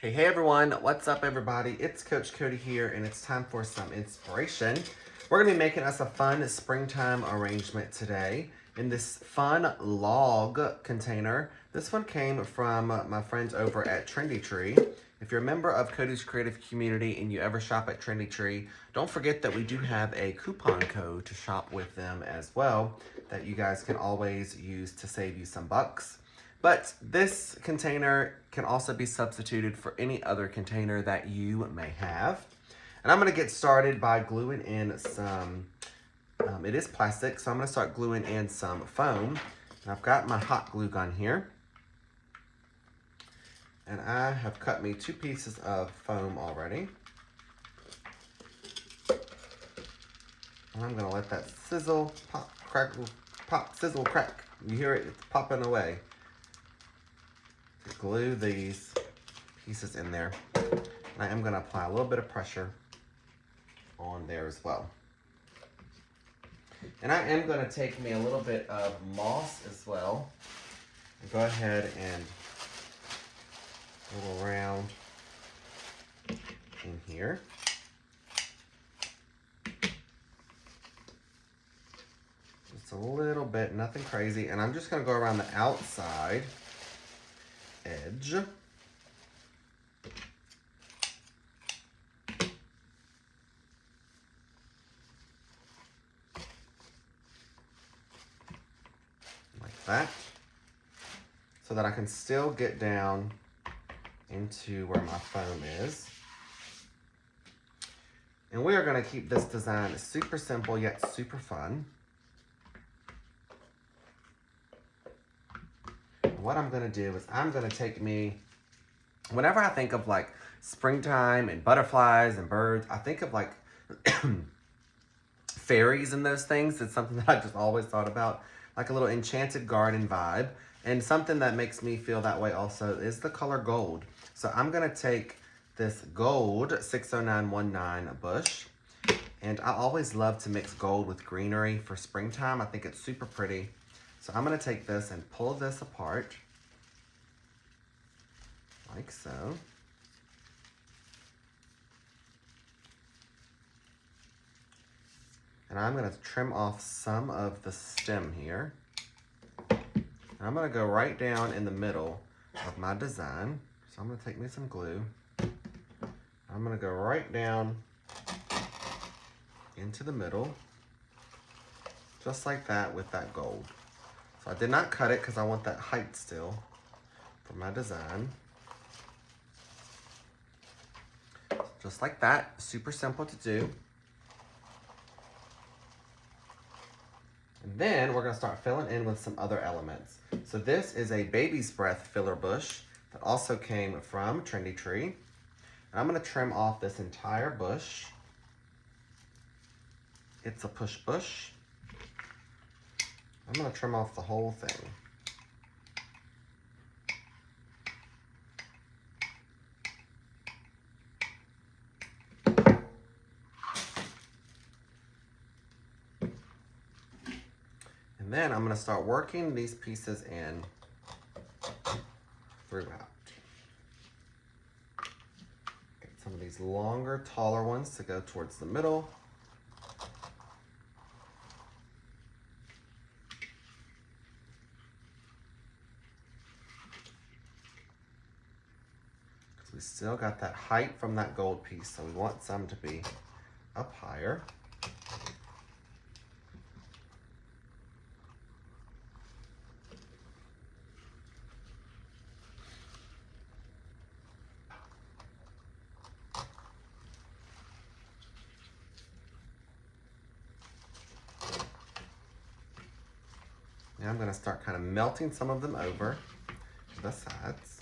Hey everyone, what's up everybody? It's Coach Cody here and it's time for some inspiration. We're going to be making us a fun springtime arrangement today in this fun log container. This one came from my friends over at Trendy Tree. If you're a member of Cody's creative community and you ever shop at Trendy Tree, don't forget that we do have a coupon code to shop with them as well that you guys can always use to save you some bucks. But this container can also be substituted for any other container that you may have. And I'm gonna get started by gluing in some, it is plastic, so I'm gonna start gluing in some foam. And I've got my hot glue gun here. And I have cut me 2 pieces of foam already. And I'm gonna let that sizzle, pop, crackle, pop, sizzle, crack. You hear it, it's popping away. Glue these pieces in there. And I am going to apply a little bit of pressure on there as well. And I am going to take me a little bit of moss as well. And go ahead and go around in here. Just a little bit, nothing crazy. And I'm just going to go around the outside edge. Like that. So that I can still get down into where my foam is. And we are going to keep this design super simple yet super fun. What I'm going to do is I'm going to take me, whenever I think of like springtime and butterflies and birds, I think of like fairies and those things. It's something that I just always thought about, like a little enchanted garden vibe. And something that makes me feel that way also is the color gold. So I'm going to take this gold 60919 bush. And I always love to mix gold with greenery for springtime. I think it's super pretty. So I'm going to take this and pull this apart, like so. And I'm going to trim off some of the stem here. And I'm going to go right down in the middle of my design. So I'm going to take me some glue. I'm going to go right down into the middle, just like that with that gold. So I did not cut it because I want that height still for my design. Just like that, super simple to do. And then we're gonna start filling in with some other elements. So this is a baby's breath filler bush that also came from Trendy Tree. And I'm gonna trim off this entire bush. It's a push bush. I'm gonna trim off the whole thing. And then I'm gonna start working these pieces in throughout. Get some of these longer, taller ones to go towards the middle. We still got that height from that gold piece, so we want some to be up higher. Now I'm going to start kind of melting some of them over to the sides.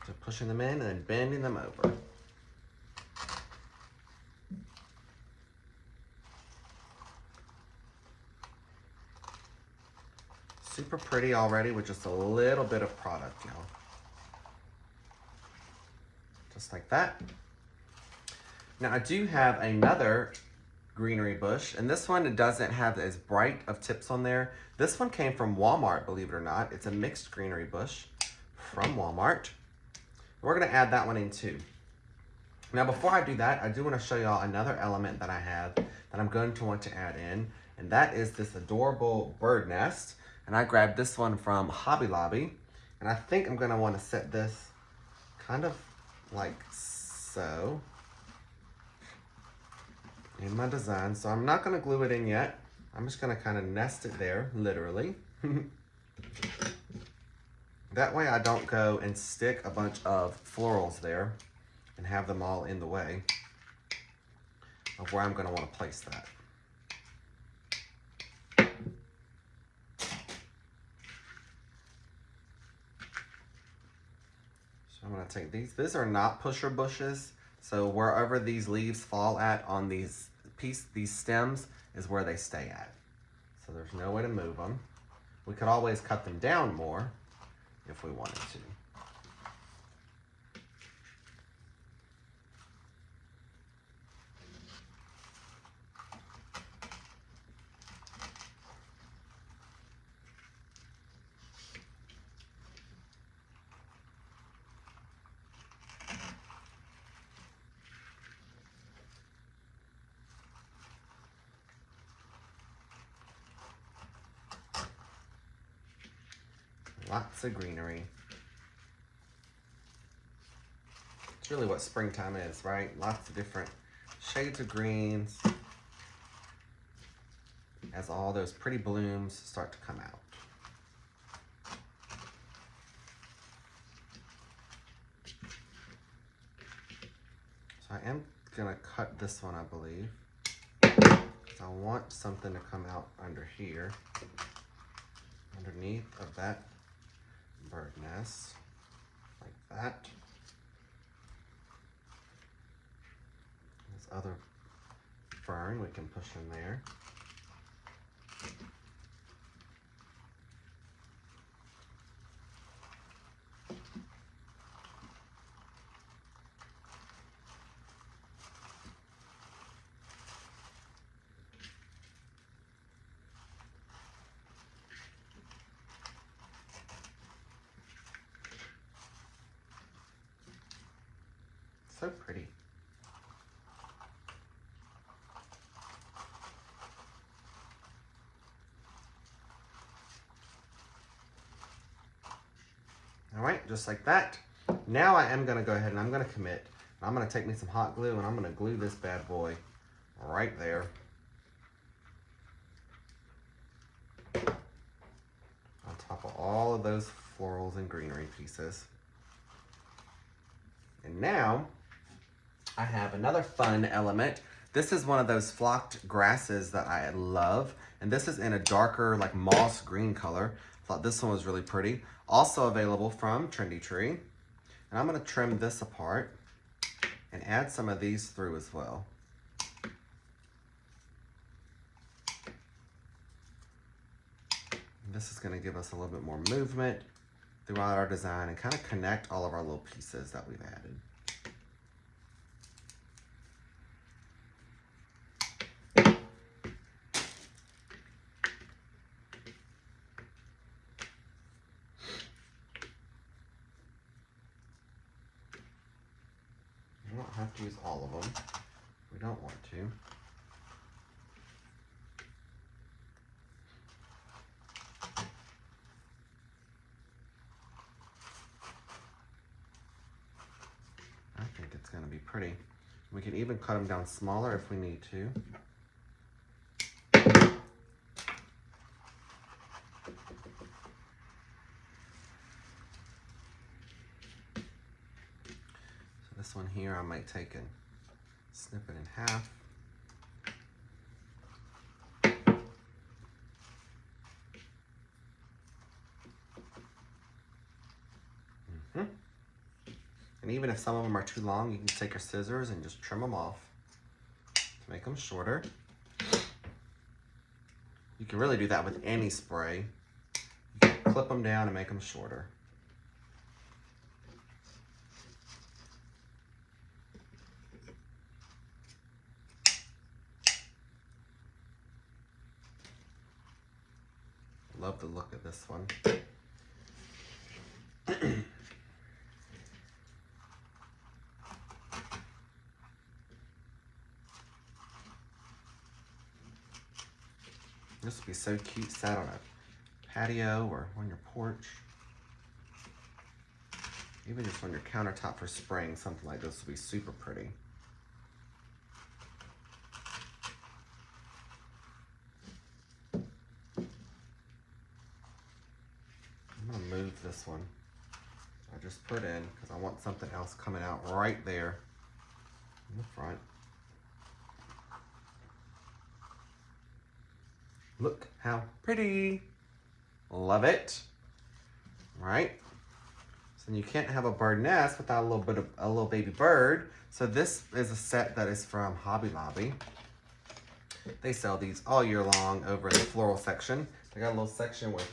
So pushing them in and then bending them over. super pretty already with just a little bit of product, y'all. Just like that. Now I do have another greenery bush, and this one doesn't have as bright of tips on there. This one came from Walmart, believe it or not. It's a mixed greenery bush from Walmart. We're gonna add that one in too. Now before I do that, I do wanna show y'all another element that I have that I'm going to want to add in, and that is this adorable bird nest. And I grabbed this one from Hobby Lobby, and I think I'm gonna wanna set this kind of like so in my design. So I'm not gonna glue it in yet. I'm just gonna kind of nest it there, literally. That way I don't go and stick a bunch of florals there and have them all in the way of where I'm gonna wanna place that. So I'm gonna take these. These are not pusher bushes. So wherever these leaves fall at on these stems is where they stay at. So there's no way to move them. We could always cut them down more if we wanted to. Lots of greenery. It's really what springtime is, right? Lots of different shades of greens as all those pretty blooms start to come out. So I am gonna cut this one, I believe, because I want something to come out under here, underneath of that bird nest, like that. This other fern we can push in there. So pretty. All right, just like that. Now I am gonna go ahead and I'm gonna commit. I'm gonna take me some hot glue and I'm gonna glue this bad boy right there. On top of all of those florals and greenery pieces. And now I have another fun element. This is one of those flocked grasses that I love. And this is in a darker, like moss green color. I thought this one was really pretty. Also available from Trendy Tree. And I'm gonna trim this apart and add some of these through as well. And this is gonna give us a little bit more movement throughout our design and kind of connect all of our little pieces that we've added. We don't have to use all of them. We don't want to. I think it's going to be pretty. We can even cut them down smaller if we need to. So this one here I might take and snip it in half. And even if some of them are too long, you can take your scissors and just trim them off to make them shorter. You can really do that with any spray. You clip them down and make them shorter. Love the look of this one. This would be so cute, sat on a patio or on your porch. Even just on your countertop for spring, something like this would be super pretty. I'm gonna move this one I just put in because I want something else coming out right there in the front. Look how pretty. Love it. Right? So you can't have a bird nest without a little baby bird. So this is a set that is from Hobby Lobby. They sell these all year long over in the floral section. They got a little section with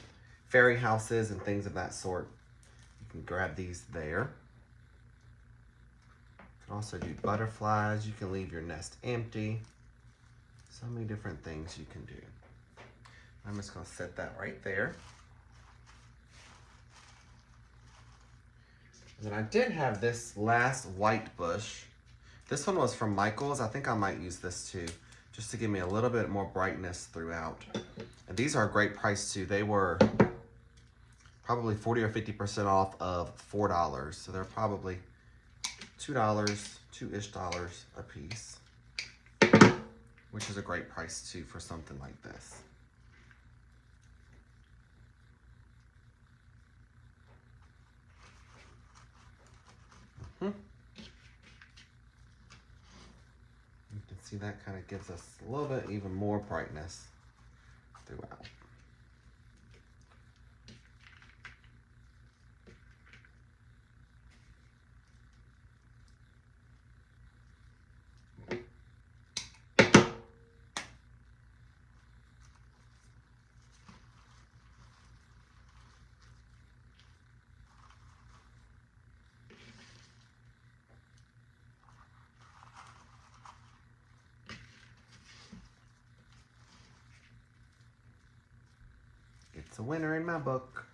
fairy houses and things of that sort. You can grab these there. You can also do butterflies. You can leave your nest empty. So many different things you can do. I'm just gonna set that right there. And then I did have this last white bush. This one was from Michael's. I think I might use this too, just to give me a little bit more brightness throughout. And these are a great price too. They were probably 40 or 50% off of $4. So they're probably $2-ish a piece, which is a great price too for something like this. You can see that kind of gives us a little bit even more brightness throughout. It's a winner in my book.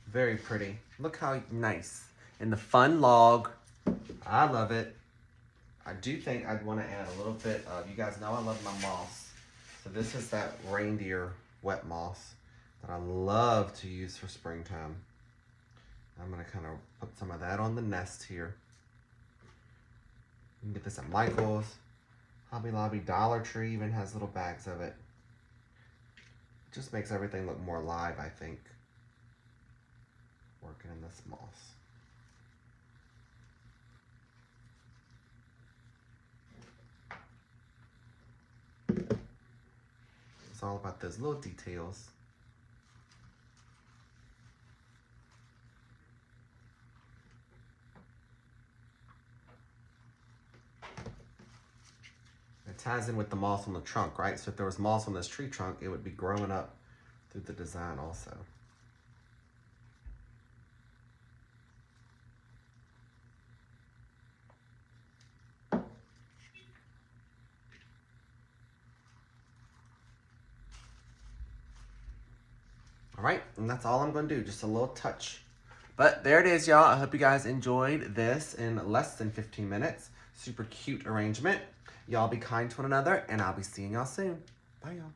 Very pretty. Look how nice. And the fun log. I love it. I do think I'd want to add a little bit of, you guys know I love my moss. So this is that reindeer wet moss that I love to use for springtime. I'm gonna kind of put some of that on the nest here. You can get this at Michael's, Hobby Lobby, Dollar Tree even has little bags of it. It just makes everything look more alive, I think, working in this moss. It's all about those little details. It ties in with the moss on the trunk, right? So if there was moss on this tree trunk, it would be growing up through the design also. All right, and that's all I'm gonna do, just a little touch. But there it is, y'all. I hope you guys enjoyed this in less than 15 minutes. Super cute arrangement. Y'all be kind to one another, and I'll be seeing y'all soon. Bye, y'all.